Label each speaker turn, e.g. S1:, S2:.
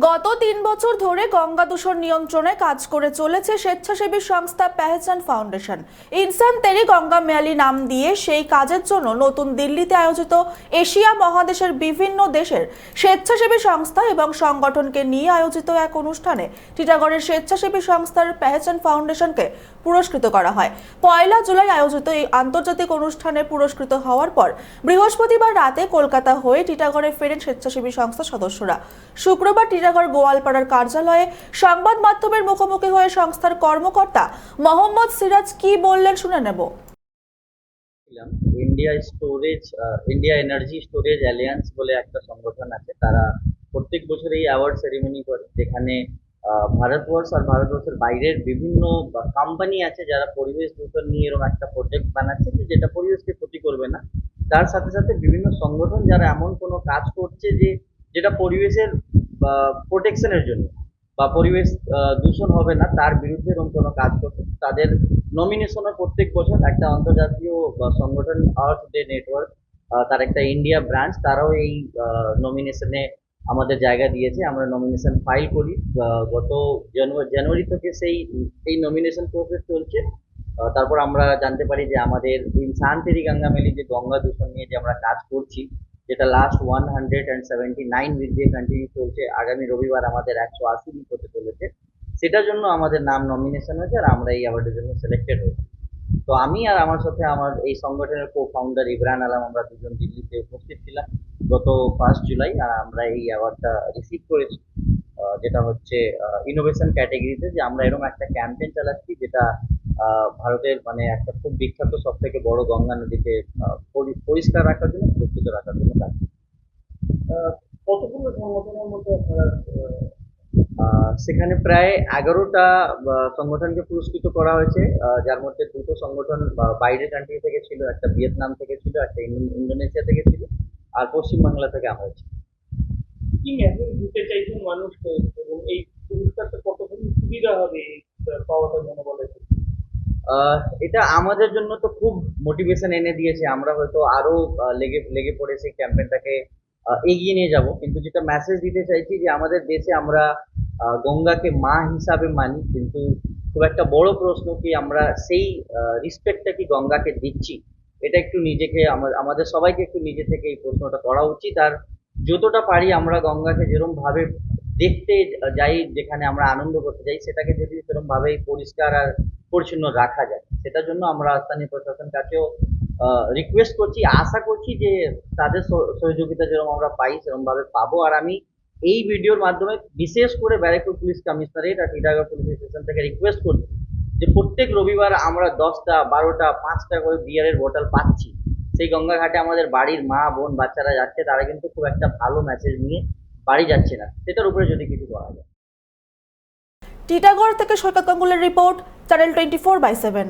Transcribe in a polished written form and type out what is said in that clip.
S1: গত 3 বছর ধরে গঙ্গা দূষণ নিয়ন্ত্রণে কাজ করে চলেছে স্বেচ্ছাসেবী সংস্থা পেহচান ফাউন্ডেশন। ইনসান তেরি গঙ্গা মেয়ালি নাম দিয়ে সেই কাজের জন্য নতুন দিল্লিতে আয়োজিত এশিয়া মহাদেশের বিভিন্ন দেশের স্বেচ্ছাসেবী সংস্থা এবং সংগঠনকে নিয়ে আয়োজিত এক অনুষ্ঠানে টিটাগড়ের স্বেচ্ছাসেবী সংস্থার পেহচান ফাউন্ডেশনকে পুরস্কৃত করা হয়। 1 জুলাই আয়োজিত এই আন্তর্জাতিক অনুষ্ঠানে পুরস্কৃত হওয়ার পর বৃহস্পতিবার রাতে কলকাতা হয়ে টিটাগড়ে ফেরেন স্বেচ্ছাসেবী সংস্থার সদস্যরা। শুক্রবার টিটাগড় গোয়ালপাড়ার কার্যালয়ে সংবাদ মাধ্যমের মুখোমুখি হয়ে সংস্থার কর্মকর্তা মোহাম্মদ সিরাজ কি বললেন শুনে নেব।
S2: ইন্ডিয়া এনার্জি স্টোরেজ অ্যালিয়ান্স বলে একটা সংগঠন আছে, তারা প্রত্যেক বছর এই অ্যাওয়ার্ড সেরিমনি করে, যেখানে ভারতবর্ষ আর ভারতবর্ষের বাইরের বিভিন্ন কোম্পানি আছে যারা পরিবেশ দূষণ নিয়ে এরকম একটা প্রজেক্ট বানাচ্ছে যেটা পরিবেশকে ক্ষতি করবে না। তার সাথে সাথে বিভিন্ন সংগঠন যারা এমন কোনো কাজ করছে যেটা পরিবেশের প্রোটেকশনের জন্য বা পরিবেশ দূষণ হবে না তার বিরুদ্ধে এরকম কোনো কাজ করছে, তাদের নমিনেশনে প্রত্যেক বছর একটা আন্তর্জাতীয় সংগঠন আর্থ ডে নেটওয়ার্ক, তার একটা ইন্ডিয়া ব্রাঞ্চ, তারাও এই নমিনেশনে আমাদের জায়গা দিয়েছে। আমরা নমিনেশন ফাইল করি, গত জানুয়ারি থেকে এই নমিনেশন প্রসেস চলছে। তারপর আমরা জানতে পারি যে আমাদের ইনসান তেরি গঙ্গা মেলি যে গঙ্গা দূষণ নিয়ে যে আমরা কাজ করছি, যেটা লাস্ট 179 উইক দিয়ে কন্টিনিউ চলছে, আগামী রবিবার আমাদের 180 উইক হতে চলেছে, সেটার জন্য আমাদের নাম নমিনেশন হয়েছে আর আমরা এই অ্যাওয়ার্ডের জন্য সিলেক্টেড হয়েছি। তো আমি আর আমার সাথে আমার এই সংগঠনের কো ফাউন্ডার ইব্রাহিম আলম, আমরা দুজন দিল্লিতে উপস্থিত ছিলাম গত 1 জুলাই, আর আমরা এই অ্যাওয়ার্ডটা রিসিভ করেছি, যেটা হচ্ছে ইনোভেশন ক্যাটাগরিতে, যে আমরা এরকম একটা ক্যাম্পেইন চালাচ্ছি যেটা ভারতের মানে একটা খুব বিখ্যাত সব থেকে বড় গঙ্গা নদীকে পরিষ্কার রাখার জন্য, সুরক্ষিত রাখার জন্য কাজ। কতগুলো সংগঠনের মধ্যে আপনারা সেখানে প্রায় 11টা সংগঠনকে পুরস্কৃত করা হয়েছে, যার মধ্যে 2টো সংগঠন বাইরের কান্ট্রি থেকে ছিল, একটা ভিয়েতনাম থেকে ছিল, একটা ইন্দোনেশিয়া থেকে ছিল, আর পশ্চিমবাংলা থেকে আমরা ছিল।
S3: কি মেসেজ দিতে চাইছেন মানুষকে এবং এই পুরস্কারটা কতখানি সুবিধা হবে পাওয়াটার জন্য বলে?
S2: এটা আমাদের জন্য তো খুব মোটিভেশন এনে দিয়েছে, আমরা হয়তো আরো লেগে পড়ে সেই ক্যাম্পেইনটাকে এগিয়ে নিয়ে যাব। কিন্তু যেটা মেসেজ দিতে চাইছি যে আমাদের দেশে আমরা গঙ্গাকে মা হিসাবে মানি, কিন্তু খুব একটা বড় প্রশ্ন কি আমরা সেই রেসপেক্টটা কি গঙ্গাকে দিচ্ছি, এটা একটু নিজেকে আমাদের সবাইকে একটু নিজে থেকে এই প্রশ্নটা করা উচিত। আর যতটা পারি আমরা গঙ্গাকে যেরকম ভাবে দেখতে যাই, যেখানে আমরা আনন্দ করতে যাই, সেটাকে যদি সেরকম ভাবে পরিষ্কার আর পরিচ্ছন্ন রাখা যায়, সেটার জন্য আমরা স্থানীয় প্রশাসন কাছেও রিকোয়েস্ট করছি, আশা করছি যে তাদের সহযোগিতা যেরকম আমরা পাই সেরকম ভাবে পাবো। আর আমি এই ভিডিওর মাধ্যমে বিশেষ করে ব্যারাকপুর পুলিশ কমিশনারেট আর টিটাগড় পুলিশ স্টেশন থেকে রিকোয়েস্ট করছি যে প্রত্যেক রবিবার আমরা 10টা 12টা 5টা করে বিয়ারের বোতল পাচ্ছি, সেই গঙ্গা ঘাটে আমাদের বাড়ির মা বোন বাচ্চারা যাচ্ছে, তারা কিন্তু খুব একটা ভালো মেসেজ নিয়ে বাড়ি যাচ্ছে না, সেটার উপরে যদি কিছু করা যায়।
S1: টিটাগড় থেকে সৈকত গাঙ্গুলের রিপোর্ট, চ্যানেল 24/7।